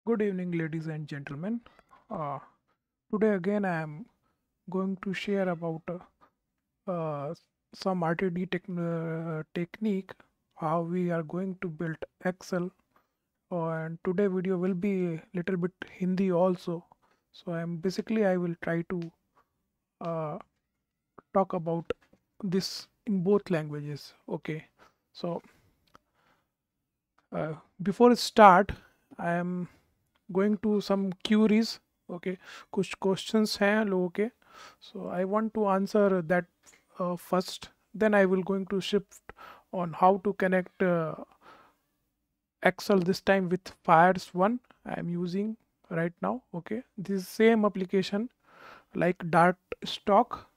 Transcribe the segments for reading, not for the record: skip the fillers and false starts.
Good evening, ladies and gentlemen. Uh, Today again, I am going to share about uh, some RTD technique, how we are going to build Excel. And today video will be little bit Hindi also. So I will try to uh, talk about this in both languages. Okay. So before start, I am going to some queries. Okay, कुछ questions हैं लोगों के, so I want to answer that first. Then I will going to shift on how to connect Excel this time with Fyersone I am using right now. Okay, this is same application like Dart Stock.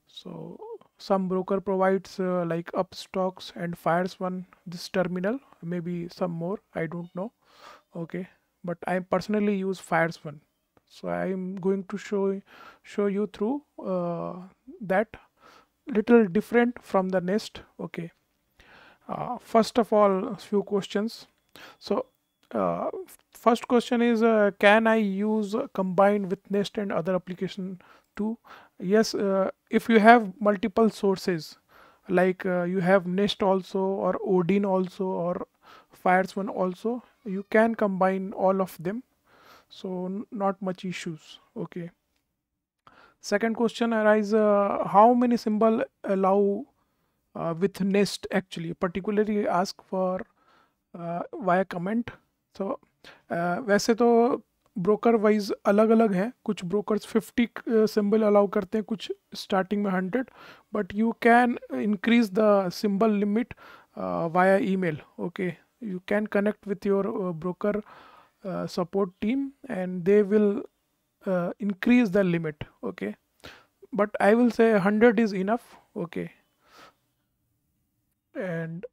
So some broker provides like Upstocks and Fyersone this terminal, maybe some more, I don't know. Okay, but I personally use Fyersone, so I am going to show you through that little different from the Nest. Okay, first of all, a few questions. So uh, first question is, can I use combine with Nest and other application too? Yes, if you have multiple sources, like you have Nest also, or Odin also, or Fyersone also, you can combine all of them, so not much issues. Okay, second question arises, how many symbol allow with Nest, actually particularly ask for via comment. So वैसे तो broker wise अलग अलग हैं, कुछ brokers 50 symbol allow करते हैं, कुछ starting में 100, but you can increase the symbol limit via email. Okay, you can connect with your broker support team and they will increase the limit. Okay, but I will say 100 is enough. Okay, and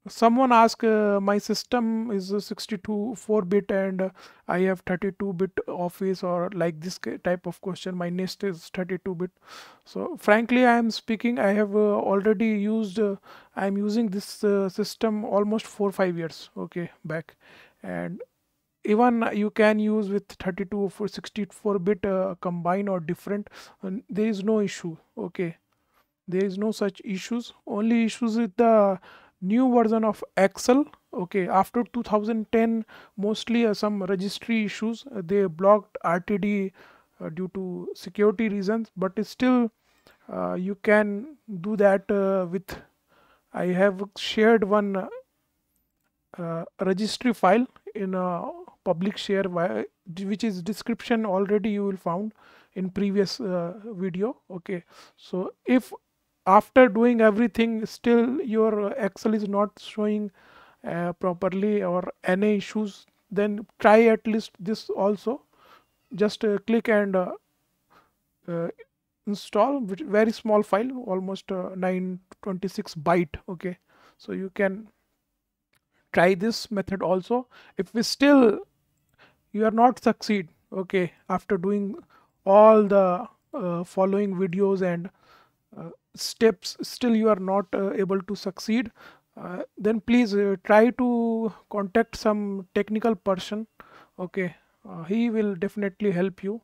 someone asked, my system is a 62 4-bit and I have 32-bit office, or like this type of question. My Nest is 32-bit. So frankly, I am speaking, I have already used, I am using this system almost 4 5 years, okay, back. And even you can use with 32 for 64-bit combine or different, and there is no issue. Okay, there is no such issues. Only issues with the new version of Excel. Okay, after 2010, mostly some registry issues, they blocked RTD due to security reasons, but it's still you can do that with, I have shared one registry file in a public share which is description already you will found in previous video. Okay, so if after doing everything still your Excel is not showing properly or any issues, then try at least this also. Just click and uh, install very small file, almost 926 byte. Okay, so you can try this method also. If we still you are not succeed, okay, after doing all the following videos and steps, still you are not able to succeed, then please try to contact some technical person. Okay, he will definitely help you.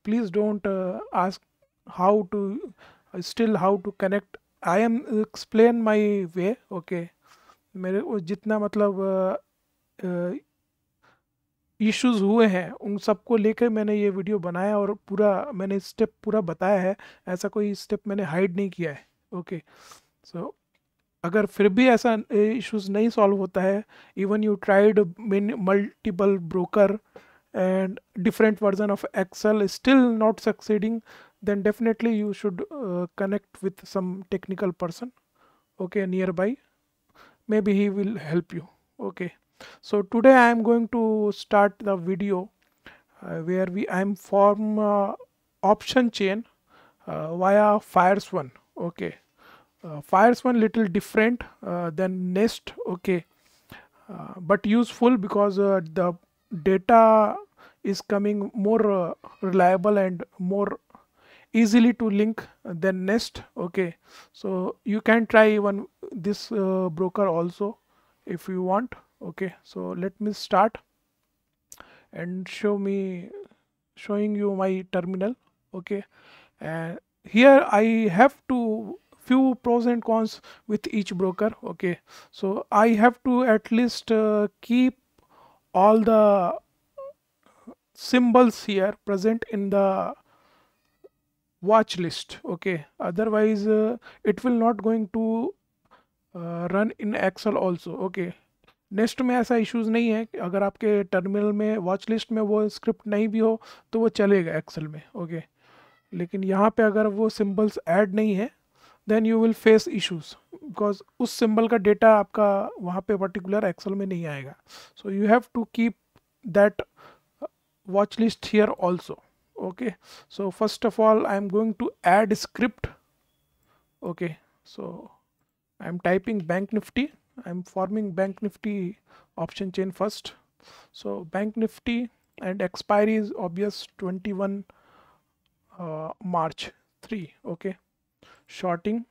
Please don't ask how to still how to connect. I am explain my way. Okay, मेरे को जितना मतलब issues हुए हैं उन सबको लेकर मैंने ये वीडियो बनाया, और पूरा मैंने स्टेप पूरा बताया है, ऐसा कोई स्टेप मैंने हाइड नहीं किया है. ओके, सो अगर फिर भी ऐसा इश्यूज नहीं सॉल्व होता है, even you tried multiple broker and different version of Excel is still not succeeding, then definitely you should connect with some technical person, okay, nearby. Maybe he will help you. Okay, so today I am going to start the video where I am form option chain via Fyersone. Okay, Fyersone little different than Nest. Okay, but useful because the data is coming more reliable and more easily to link than Nest. Okay, so you can try even this broker also if you want. Okay, so let me start. and showing you my terminal. Okay, and here I have to few pros and cons with each broker. Okay, so I have to at least keep all the symbols here present in the watch list. Okay, otherwise it will not going to rन in Excel also. Okay, next में ऐसा issues नहीं है कि अगर आपके terminal में watch list में वो स्क्रिप्ट नहीं भी हो तो वो चलेगा एक्सेल में. ओके, लेकिन यहाँ पे अगर वो सिंबल्स ऐड नहीं है then you will face issues, because उस सिंबल का डेटा आपका वहाँ पे पर्टिकुलर एक्सेल में नहीं आएगा. So you have to keep that watch list here also. Okay, so first of all I am going to add script. Okay, so I'm typing bank nifty. I'm forming bank nifty option chain first. So bank nifty and expiry is obvious 21 March 3. Okay, shorting,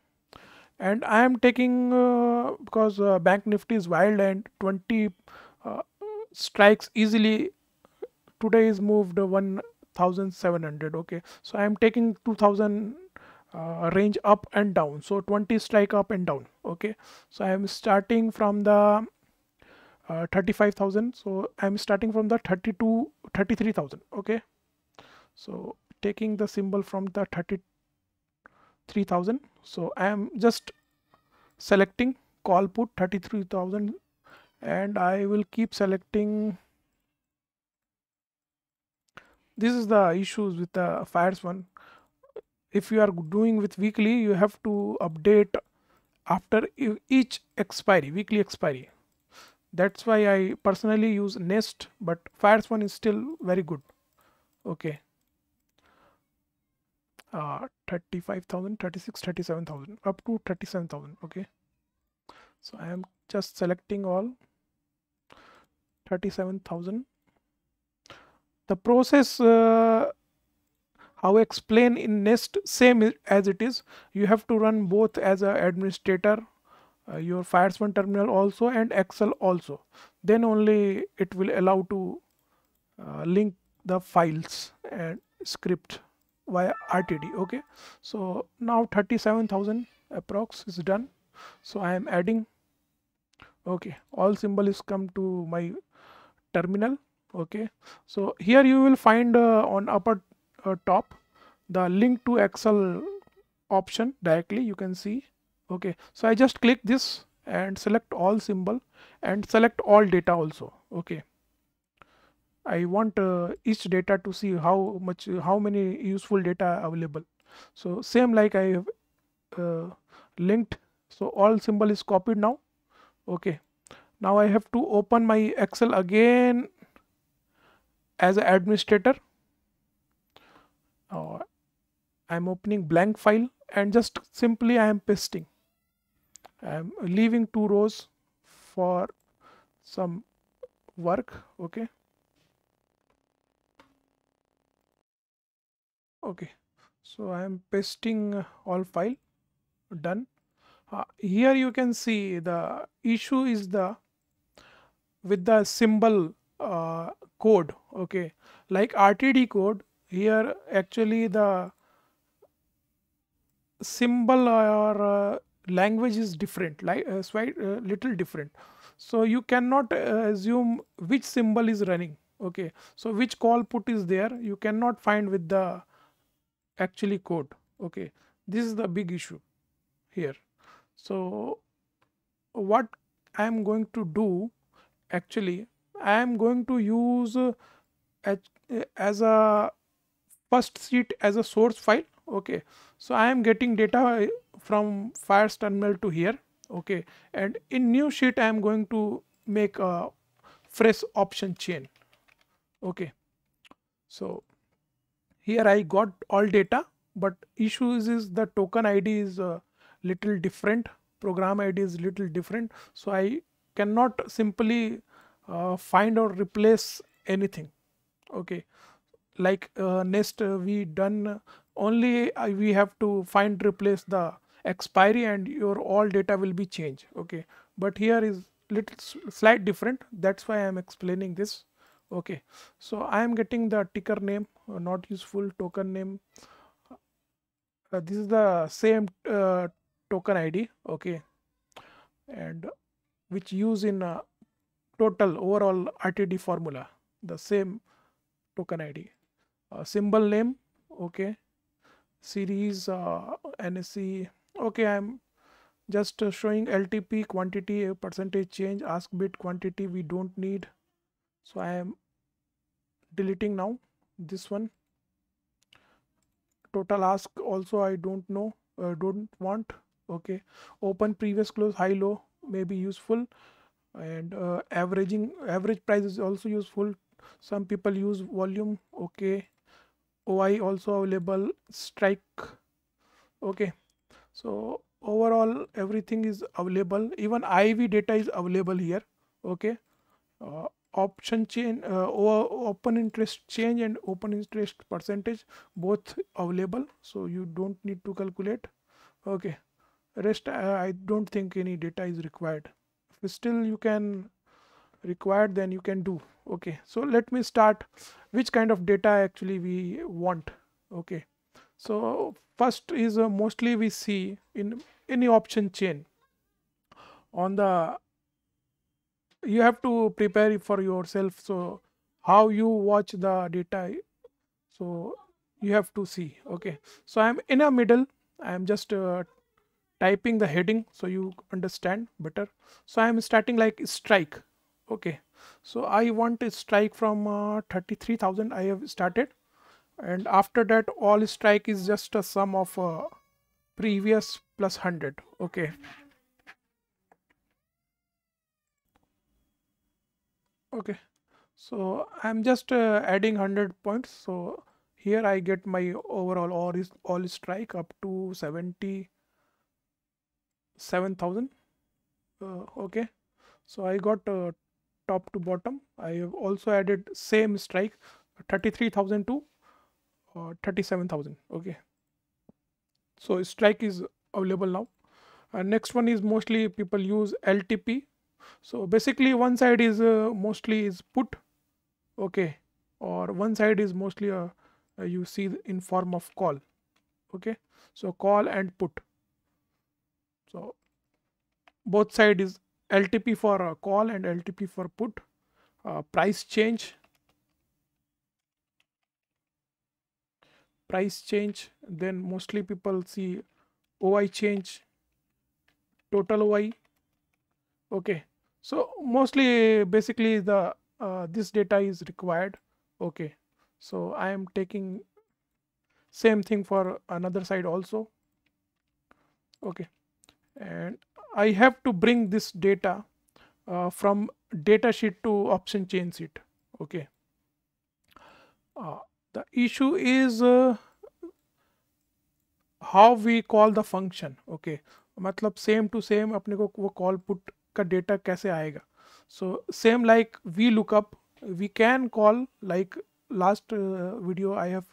and I am taking because bank nifty is wild and 20 strikes easily. Today is moved 1700. Okay, so I am taking 2000 range up and down, so 20 strike up and down. Okay, so I am starting from the 35,000, so I am starting from the 33,000. Okay, so taking the symbol from the 33,000, so I am just selecting call put 33,000, and I will keep selecting. This is the issues with the Fyersone. If you are doing with weekly, you have to update after each expiry, weekly expiry. That's why I personally use Nest, but Fyersone is still very good. Okay, 35,000, 36, 37,000, up to 37,000. Okay, so I am just selecting all 37,000. The process how I explain in Nest same as it is. You have to run both as a administrator, your Fyersone terminal also and Excel also. Then only it will allow to link the files and script via RTD. Okay, so now 37,000 approx is done. So I am adding. Okay, all symbol is come to my terminal. Okay, so here you will find on upper top the link to Excel option directly, you can see. Okay, so I just click this and select all symbol and select all data also. Okay, I want each data to see how many useful data available. So same like I have linked, so all symbol is copied now. Okay, now I have to open my Excel again as an administrator. I'm opening blank file and just simply I am pasting. I'm leaving 2 rows for some work. Okay, okay, so I am pasting all file. Done. Here you can see the issue is the with the symbol code. Okay, like RTD code, here actually the symbol or language is different, like little different, so you cannot assume which symbol is running. Okay, so which call put is there, you cannot find with the actually code. Okay, this is the big issue here. So what I am going to do, actually I am going to use as a first sheet as a source file. Okay, so I am getting data from Fires terminal to here. Okay, and in new sheet I am going to make a fresh option chain. Okay, so here I got all data, but issue is the token ID is little different, program ID is little different, so I cannot simply find or replace anything. Okay, like Nest we done only we have to find replace the expiry and your all data will be changed. Okay, but here is little slight different, that's why I am explaining this. Okay, so I am getting the ticker name, not useful, token name. This is the same token ID, okay, and which use in total overall RTD formula, the same token ID. Symbol name, okay, series, NSC, okay, I'm just showing LTP quantity, percentage change, ask bit quantity we don't need, so I am deleting now this one. Total ask also I don't know, don't want. Okay, open previous close high low may be useful, and average price is also useful. Some people use volume. Okay, OI also available, strike. Okay, so overall everything is available, even IV data is available here. Okay, option chain, open interest change and open interest percentage both available, so you don't need to calculate. Okay, rest I don't think any data is required. If still you can required, then you can do. Okay, so let me start which kind of data actually we want. Okay, so first is mostly we see in any option chain on the, you have to prepare it for yourself, so how you watch the data, so you have to see. Okay, so I'm in a middle, I'm just typing the heading so you understand better. So I'm starting like strike. Okay, so I want a strike from 33,000 I have started, and after that all strike is just a sum of previous plus 100. Okay, okay, so I'm just adding 100 points, so here I get my overall all strike up to 77,000. Okay, so I got top to bottom. I have also added same strike 33,000 to 37,000. Okay, so strike is available now. Next one is mostly people use LTP. So basically one side is mostly is put. Okay, or one side is mostly you see in form of call. Okay, so call and put. So both side is LTP for call and LTP for put. Price change, then mostly people see OI change, total OI. Okay, so mostly basically the this data is required. Okay, so I am taking same thing for another side also. Okay, and I have to bring this data from data sheet to option chain sheet. Okay, uh, the issue is how we call the function. Okay, मतलब same to same अपने को वो call put का data कैसे आएगा. So same like VLOOKUP, we can call like last video I have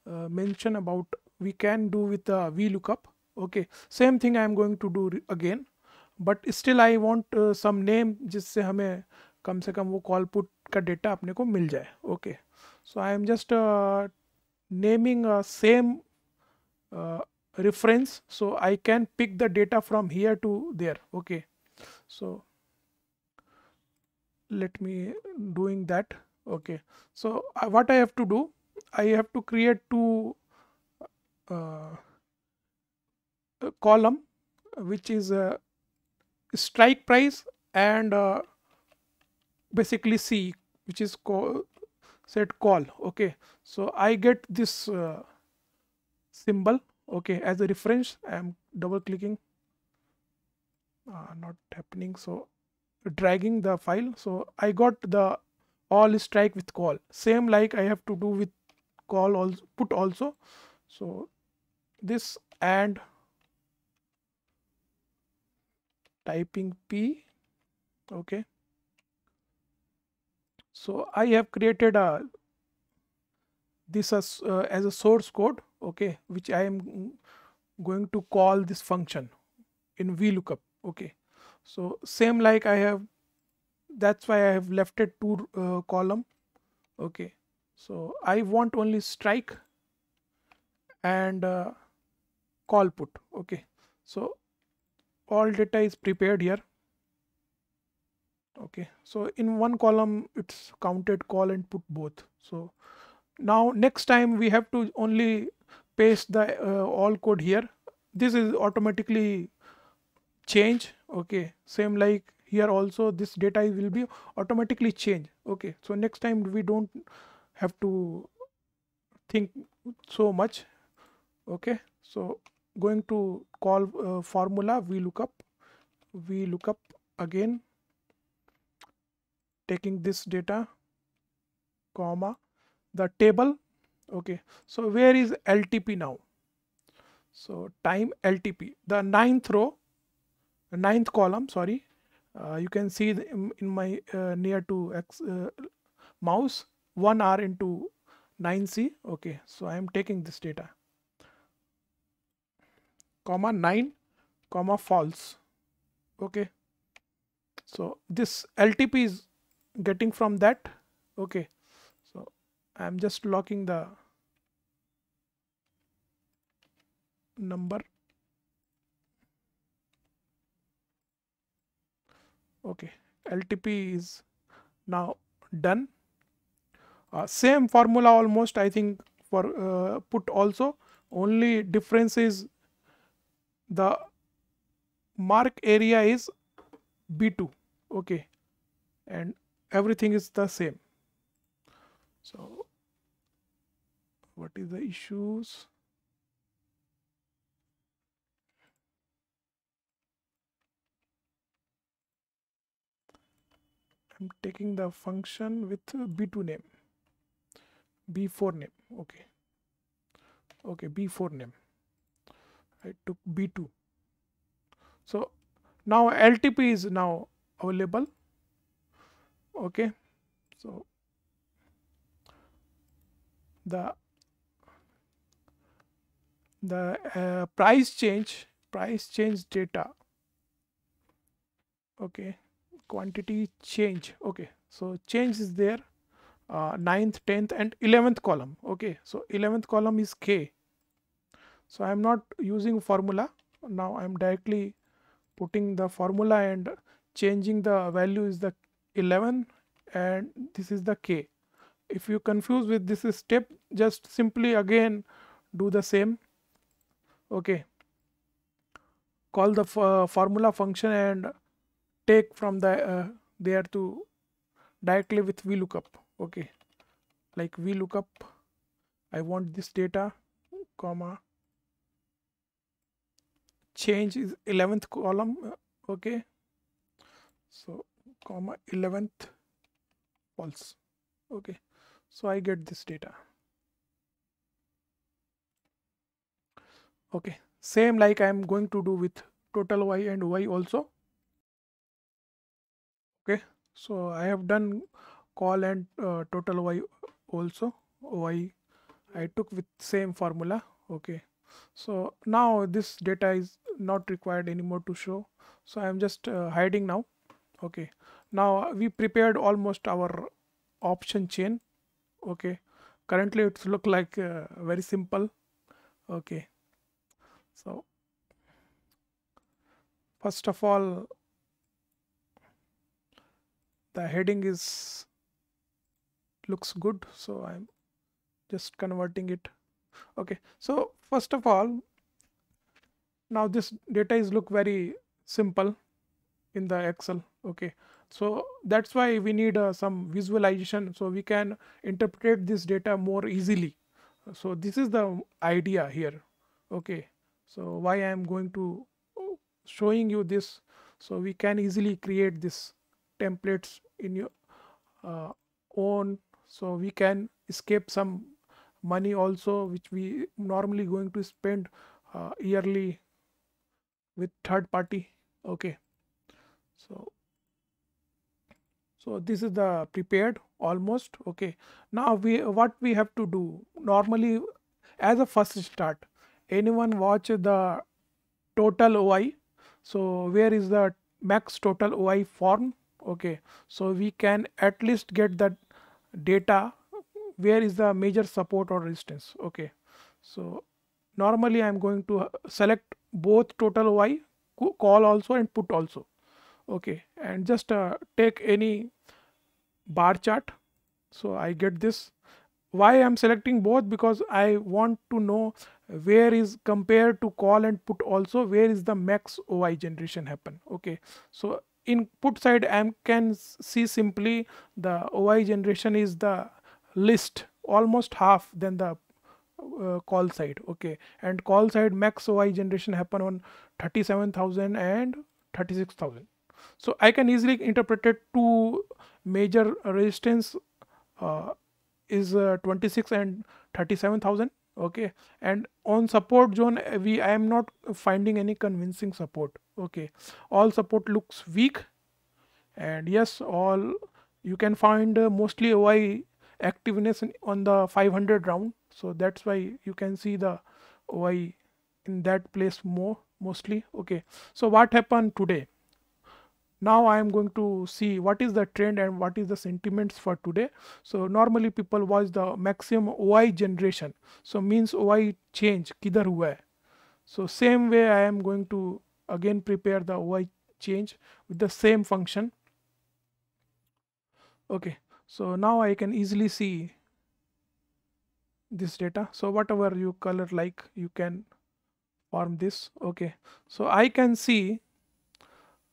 mentioned about, we can do with the VLOOKUP. Okay, same thing I am going to do again, but still I want some name जिससे हमें कम से कम वो call put का data अपने को मिल जाए. Okay, so I am just naming a same reference, so I can pick the data from here to there. Okay, so let me doing that. Okay, so what I have to do, I have to create two uh, column, which is strike price and basically C, which is set call. Okay, so I get this symbol. Okay, as a reference, I am double clicking, not happening, so dragging the file, so I got the all strike with call, same like I have to do with call also, put also. So this and typing P. Okay, so I have created a this as a source code. Okay, which I am going to call this function in VLOOKUP. Okay, so same like I have, that's why I have left it two column. Okay, so I want only strike and call put. Okay, so all data is prepared here. Okay, so in one column it's counted call and put both. So now next time we have to only paste the all code here. This is automatically change. Okay, same like here also this data will be automatically change. Okay, so next time we don't have to think so much. Okay, so going to call formula we look up again, taking this data comma the table. Okay, so where is LTP now? So time LTP, the ninth row, ninth column, sorry. You can see in my near to X mouse 1R into 9C. Okay, so I am taking this data comma 9 comma false. Okay, so this LTP is getting from that. Okay, so I'm just locking the number. Okay, LTP is now done. Same formula almost, I think, for put also. Only difference is the mark area is B2. Okay, and everything is the same. So what is the issues? I'm taking the function with B2 name, B4 name. Okay, okay, B4 name. I took B2. So now LTP is now available. Okay, so the price change data. Okay, quantity change. Okay, so change is there, 9th, 10th and 11th column. Okay, so 11th column is K. So I am not using formula. Now I am directly putting the formula and changing the value is the 11 and this is the K. If you confuse with this step, just simply again do the same. Okay, call the formula function and take from the there to directly with VLOOKUP. Okay, like VLOOKUP, I want this data comma change is 11th column. Okay, so comma 11th false. Okay, so I get this data. Okay, same like I am going to do with total y and y also. Okay, so I have done call and total y also. Y I took with same formula. Okay, so now this data is not required anymore to show, so I am just hiding now. Okay, now we prepared almost our option chain. Okay, currently it's look like very simple. Okay, so first of all the heading is looks good, so I'm just converting it. Okay, so first of all, now this data is look very simple in the Excel. Okay, so that's why we need some visualization so we can interpret this data more easily. So this is the idea here. Okay, so why I am going to showing you this, so we can easily create this templates in your uh, own, so we can escape some money also which we normally going to spend yearly with third party. Okay, so this is the prepared almost. Okay, now we what we have to do normally as a first start, anyone watch the total OI. So where is the max total OI form? Okay, so we can at least get that data where is the major support or resistance. Okay, so normally I'm going to select both total OI, call also and put also. Okay, and just take any bar chart. So I get this. Why I'm selecting both? Because I want to know where is, compared to call and put also, where is the max OI generation happen. Okay, so in put side I can see simply the OI generation is the list almost half than the call side. Okay, and call side max OI generation happen on 37,000 and 36,000. So I can easily interpret it two major resistance uh, is 26 and 37,000. Okay, and on support zone I am not finding any convincing support. Okay, all support looks weak, and yes, all you can find mostly OI activeness on the 500 round. So that's why you can see the OI in that place mostly. Okay, so what happened today? Now I am going to see what is the trend and what is the sentiments for today. So normally people watch the maximum OI generation, so means OI change kidhar hua hai. So same way I am going to again prepare the OI change with the same function. Okay, so now I can easily see this data. So whatever you color like, you can form this. Okay, so I can see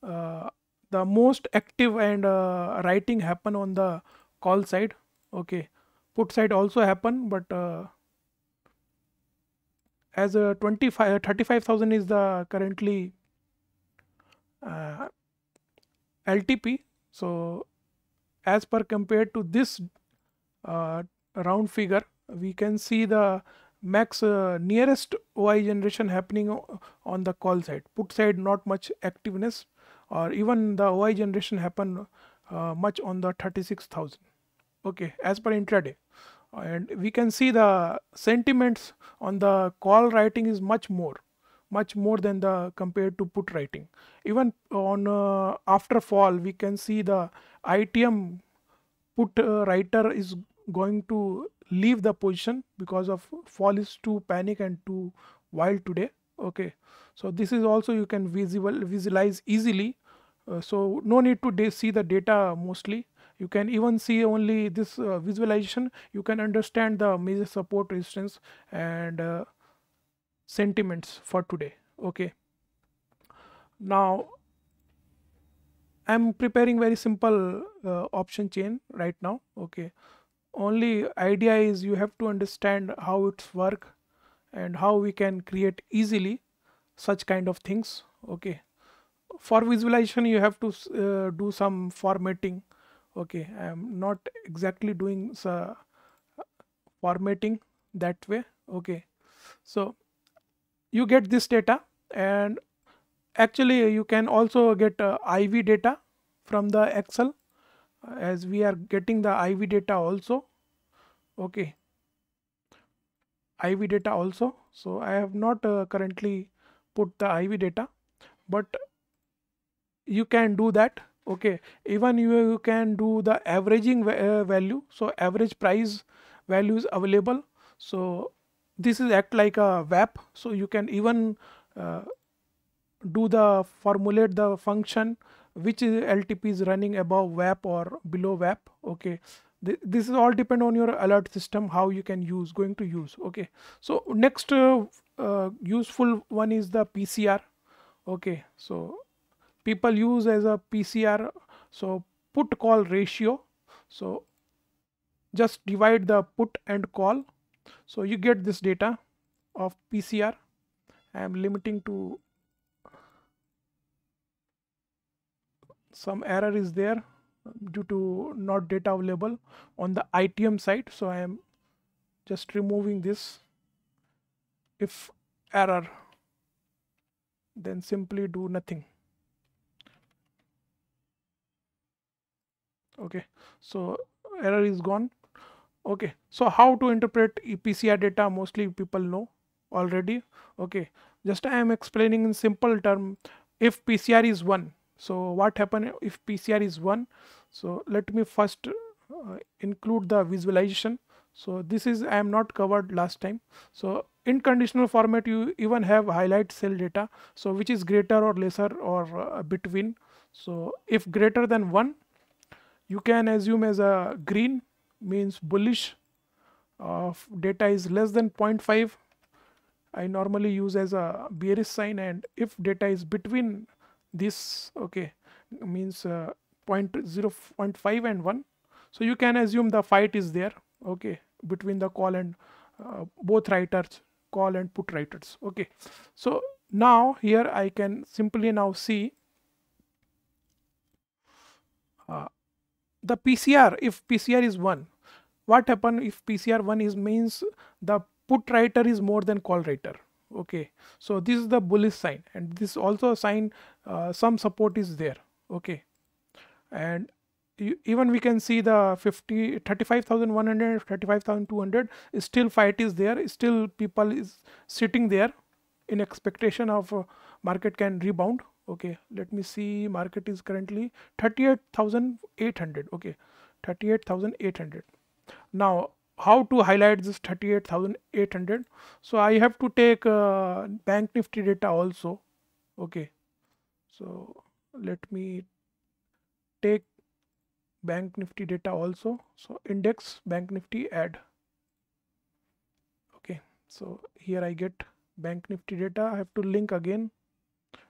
uh, the most active and writing happen on the call side. Okay, put side also happen, but as a 35,000 is the currently uh, LTP. So as per compared to this uh, round figure, we can see the max nearest OI generation happening on the call side. Put side not much activeness, or even the OI generation happen much on the 36,000. Okay, as per intraday, and we can see the sentiments on the call writing is much more than the compared to put writing. Even on after fall we can see the ITM put writer is going to leave the position because of fall is too panic and too wild today. Okay, so this is also you can visualize easily. So no need to see the data mostly. You can even see only this visualization. You can understand the major support, resistance, and sentiments for today. Okay, now I'm preparing very simple option chain right now. Okay, only idea is you have to understand how it's work and how we can create easily such kind of things. Okay, for visualization you have to do some formatting. Okay, I'm not exactly doing formatting that way. Okay, so you get this data, and actually you can also get IV data from the Excel, as we are getting the IV data also. Okay, IV data also. So I have not currently put the IV data, but you can do that. Okay, even you can do the averaging value. So average price value is available. So this is act like a WAP. So you can even uh, do the formulate the function which is LTP is running above WAP or below WAP. Okay, this is all depend on your alert system, how you can use going to use. Okay, so next useful one is the PCR. Okay, so people use as a PCR, so put call ratio. So just divide the put and call, so you get this data of PCR. I am limiting to some error is there due to not data available on the ITM side, so I am just removing this. If error, then simply do nothing. Okay, so error is gone. Okay, so how to interpret PCR data, mostly people know already. Okay, just I am explaining in simple term. If PCR is 1, so what happen if PCR is 1? So let me first include the visualization. So this is I am not covered last time. So in conditional format you even have highlight cell data, so which is greater or lesser or between. So if greater than 1, you can assume as a green, means bullish. Data is less than 0.5, I normally use as a bearish sign, and if data is between this, okay, means zero point 0.5 and 1, so you can assume the fight is there, okay, between the call and both writers, call and put writers, okay. So now here I can simply now see uh, the PCR. If PCR is 1, what happen if PCR 1 is, means the put writer is more than call writer, okay. So this is the bullish sign, and this also a sign some support is there, okay. And even we can see the 35,100, 35,200, still fight is there, still people is sitting there in expectation of market can rebound, okay. Let me see, market is currently 38,800, okay, 38,800. Now how to highlight this 38,800? So I have to take bank nifty data also, okay. So let me take bank nifty data also. So index bank nifty add, okay. So here I get bank nifty data. I have to link again,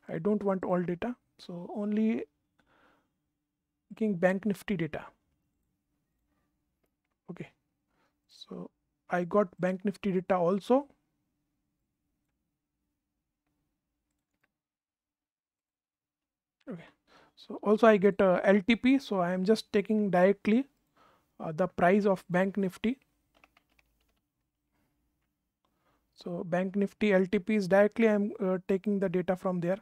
I don't want all data, so only bank nifty data, okay. So I got bank nifty data also, okay. So also I get LTP, so I am just taking directly the price of bank nifty. So bank nifty LTP is directly I'm taking the data from there.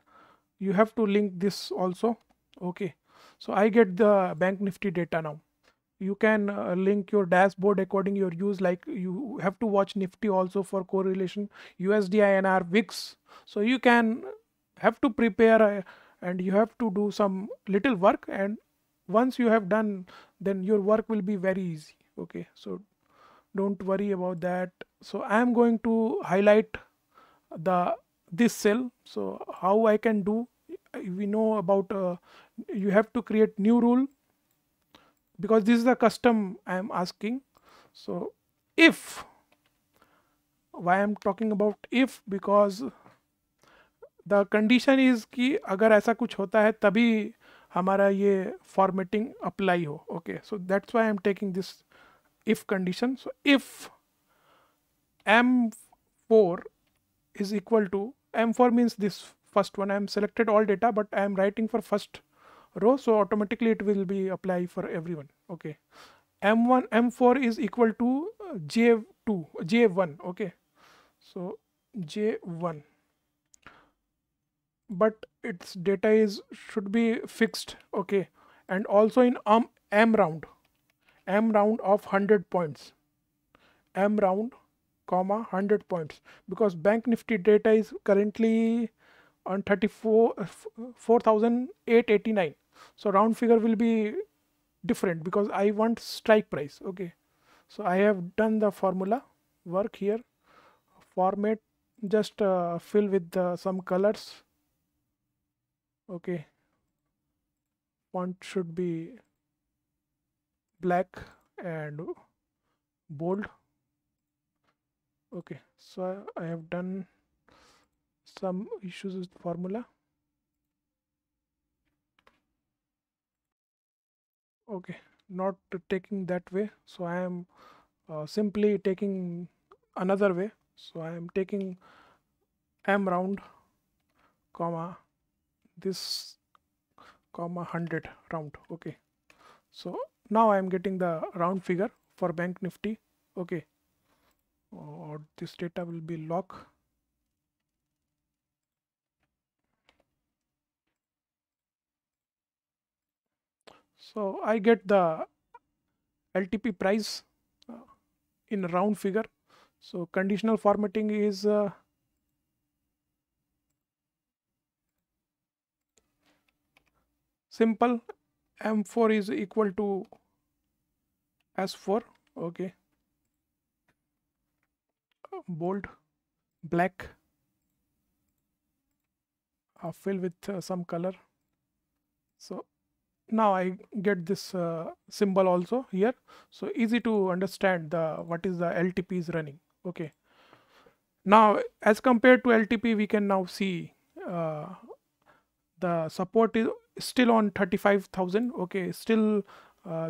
You have to link this also, okay. So I get the bank nifty data now. You can link your dashboard according your use, like you have to watch nifty also for correlation, USD INR VIX. So you can have to prepare and you have to do some little work, and once you have done, then your work will be very easy, okay. So don't worry about that. So I am going to highlight the this cell. So how I can do, we know about you have to create new rule, because this is the custom I am asking. So if, why I am talking about if, because the condition is कि अगर ऐसा कुछ होता है तभी हमारा ये formatting apply हो, okay. So that's why I am taking this if condition. So if m4 is equal to, m4 means this first one, I am selected all data but I am writing for first row, so automatically it will be apply for everyone, okay. M4 is equal to j2 j1, okay. So j1, but its data is should be fixed, okay. And also in m round, m round of 100 points, m round comma 100 points, because bank nifty data is currently on 4,889. So round figure will be different because I want strike price, okay. So I have done the formula work here, format, just fill with some colors, okay. Font should be black and bold, okay. So I have done some issues with formula, okay. Not taking that way, so I am simply taking another way. So I am taking m round comma this comma 100 round, okay. So now I am getting the round figure for bank nifty, okay. Or this data will be lock, so I get the LTP price in round figure. So conditional formatting is simple. M4 is equal to S4, okay. bold, black, fill with some color. So now I get this symbol also here. So easy to understand the what is the LTP is running. Okay. Now as compared to LTP, we can now see uh, the support is still on 35,000. Okay, still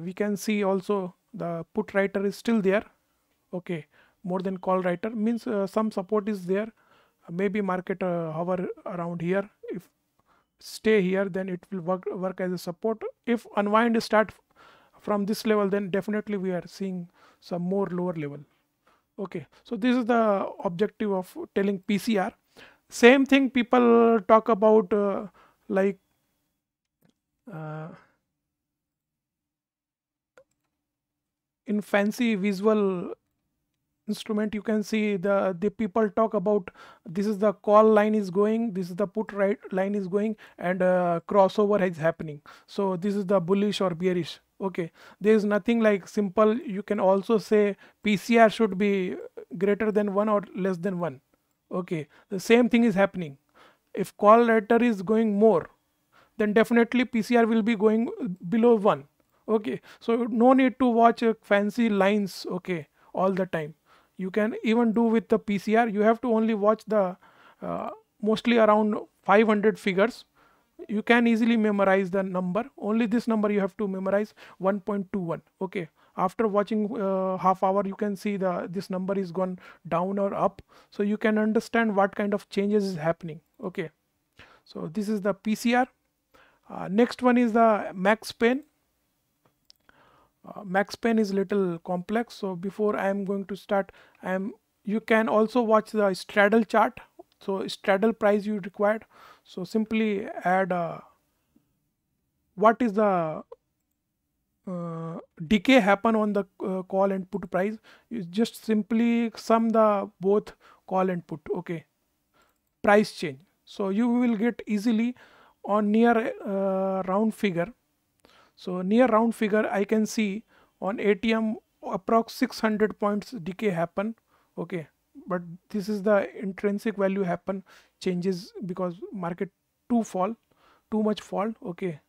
we can see also the put writer is still there. Okay, more than call writer means some support is there. Maybe market hover around here. If stay here, then it will work as a support. If unwind start from this level, then definitely we are seeing some more lower level. Okay, so this is the objective of telling PCR. Same thing people talk about like uh, in fancy visual instrument, you can see the people talk about this is the call line is going, this is the put right line is going, and crossover is happening. So this is the bullish or bearish. Okay, there is nothing like simple. You can also say PCR should be greater than 1 or less than 1. Okay, the same thing is happening. If call writer is going more, then definitely PCR will be going below 1. Okay, so no need to watch fancy lines, okay, all the time. You can even do with the PCR. You have to only watch the mostly around 500 figures. You can easily memorize the number. Only this number you have to memorize, 1.21. Okay, after watching half hour, you can see the this number is gone down or up, so you can understand what kind of changes is happening. Okay, so this is the PCR. Next one is the max pain. Max pain is little complex, so before I am going to start, I am you can also watch the straddle chart. So straddle price you required. So simply add what is the decay happen on the call and put price. You just simply sum the both call and put. Okay, price change. So you will get easily on near round figure. So near round figure, I can see on ATM approx 600 points decay happen. Okay, but this is the intrinsic value happen changes because market too much fall. Okay,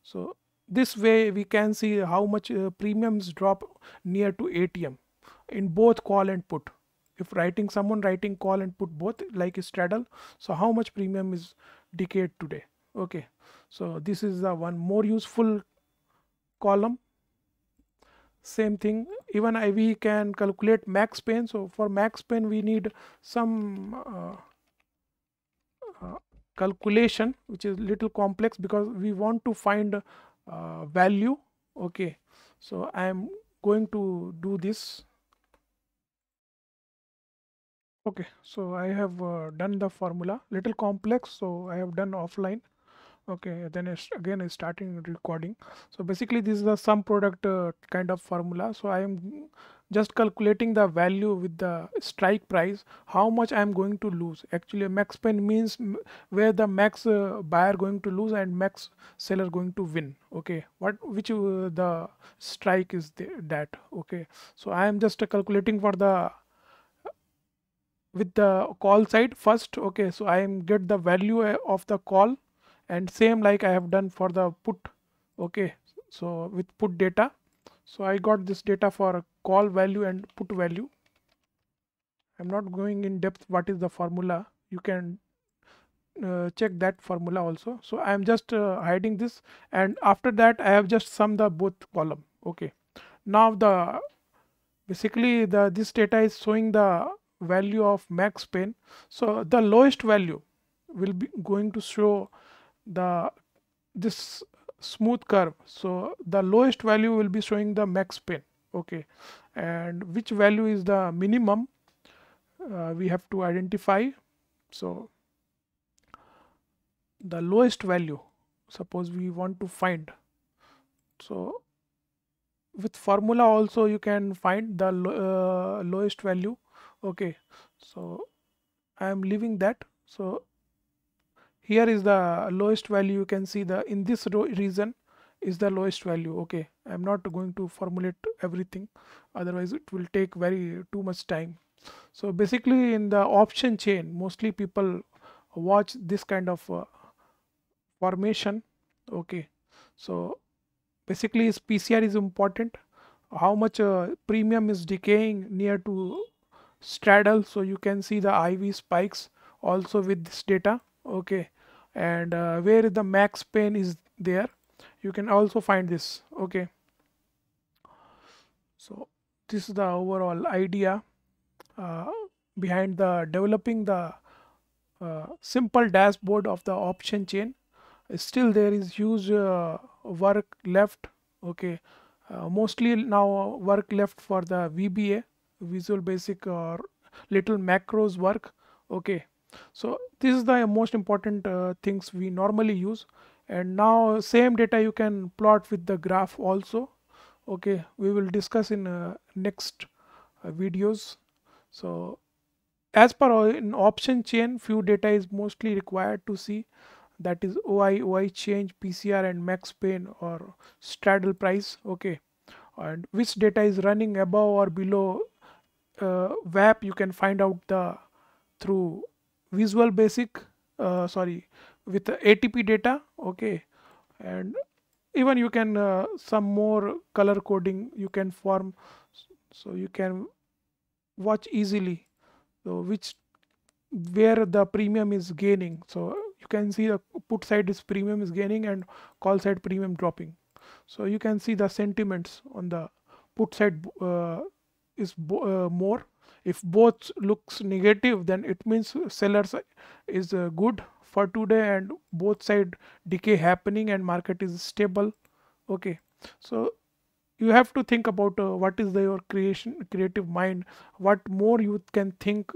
so this way we can see how much premiums drop near to ATM in both call and put. If someone writing call and put both like a straddle, so how much premium is decayed today. Okay, so this is the one more useful column. Same thing, even we can calculate max pain. So for max pain we need some calculation which is little complex because we want to find value. Okay, so I am going to do this. Okay, so I have done the formula, little complex, so I have done offline. Okay, then again is starting recording. So basically this is the sum product kind of formula. So I am just calculating the value with the strike price, how much I am going to lose. Actually max pain means where the max buyer going to lose and max seller going to win. Okay, which the strike is that. Okay, so I am just calculating for the with the call side first. Okay, so I am get the value of the call, and same like I have done for the put. Okay, so with put data, so I got this data for call value and put value. I'm not going in depth what is the formula. You can check that formula also. So I am just hiding this, and after that I have just summed the both column. Okay, now the basically this data is showing the value of max pain. So the lowest value will be going to show the this smooth curve. So the lowest value will be showing the max pain. Okay, and which value is the minimum we have to identify. So the lowest value, suppose we want to find, so with formula also you can find the lowest value. Okay, so I am leaving that. So here is the lowest value. You can see the in this region is the lowest value. Okay, I'm not going to formulate everything, otherwise it will take very too much time. So basically in the option chain, mostly people watch this kind of formation. Okay, so basically is PCR is important, how much premium is decaying near to straddle, so you can see the IV spikes also with this data. Okay, and where the max pain is there, you can also find this. Okay, so this is the overall idea uh, behind the developing the simple dashboard of the option chain. Still there is huge work left. Okay, mostly now work left for the VBA, Visual Basic, or little macros work. Okay, so this is the most important things we normally use. And now same data you can plot with the graph also. Okay, we will discuss in next videos. So as per in option chain, few data is mostly required to see, that is OI change, PCR, and max pain or straddle price. Okay, and which data is running above or below WAP, you can find out the through Visual Basic, sorry, with the ATP data. Okay, and even you can some more color coding you can form, so you can watch easily, so which where the premium is gaining. So you can see the put side is premium is gaining and call side premium dropping. So you can see the sentiments on the put side is more. If both looks negative, then it means sellers is good for today and both side decay happening and market is stable. Okay, so you have to think about what is your creative mind, what more you can think,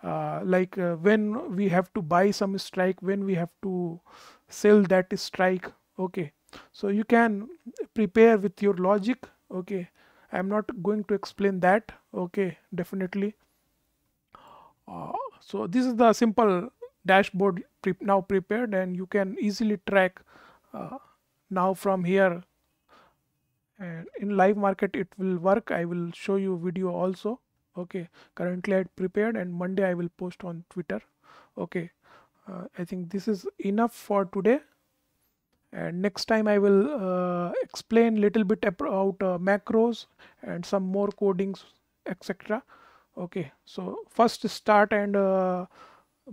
like when we have to buy some strike, when we have to sell that strike. Okay, so you can prepare with your logic. Okay, I'm not going to explain that. Okay, definitely. So this is the simple dashboard now prepared, and you can easily track uh, now from here. And in live market it will work. I will show you video also. Okay, currently I prepared and Monday I will post on Twitter. Okay, I think this is enough for today, and next time I will explain little bit about macros and some more codings, etc. Okay, so first start and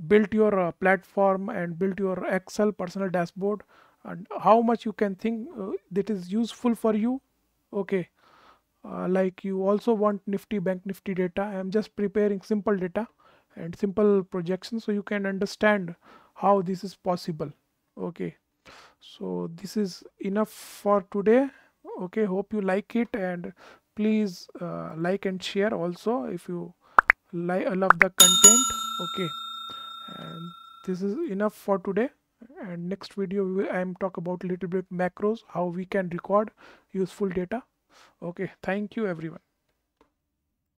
build your platform and build your Excel personal dashboard, and how much you can think that is useful for you. Okay, like you also want nifty bank nifty data, I am just preparing simple data and simple projections so you can understand how this is possible. Okay, so this is enough for today. Okay, hope you like it, and please like and share also if you love the content. Okay, and this is enough for today, and next video I am talk about little bit macros, how we can record useful data. Okay, thank you everyone.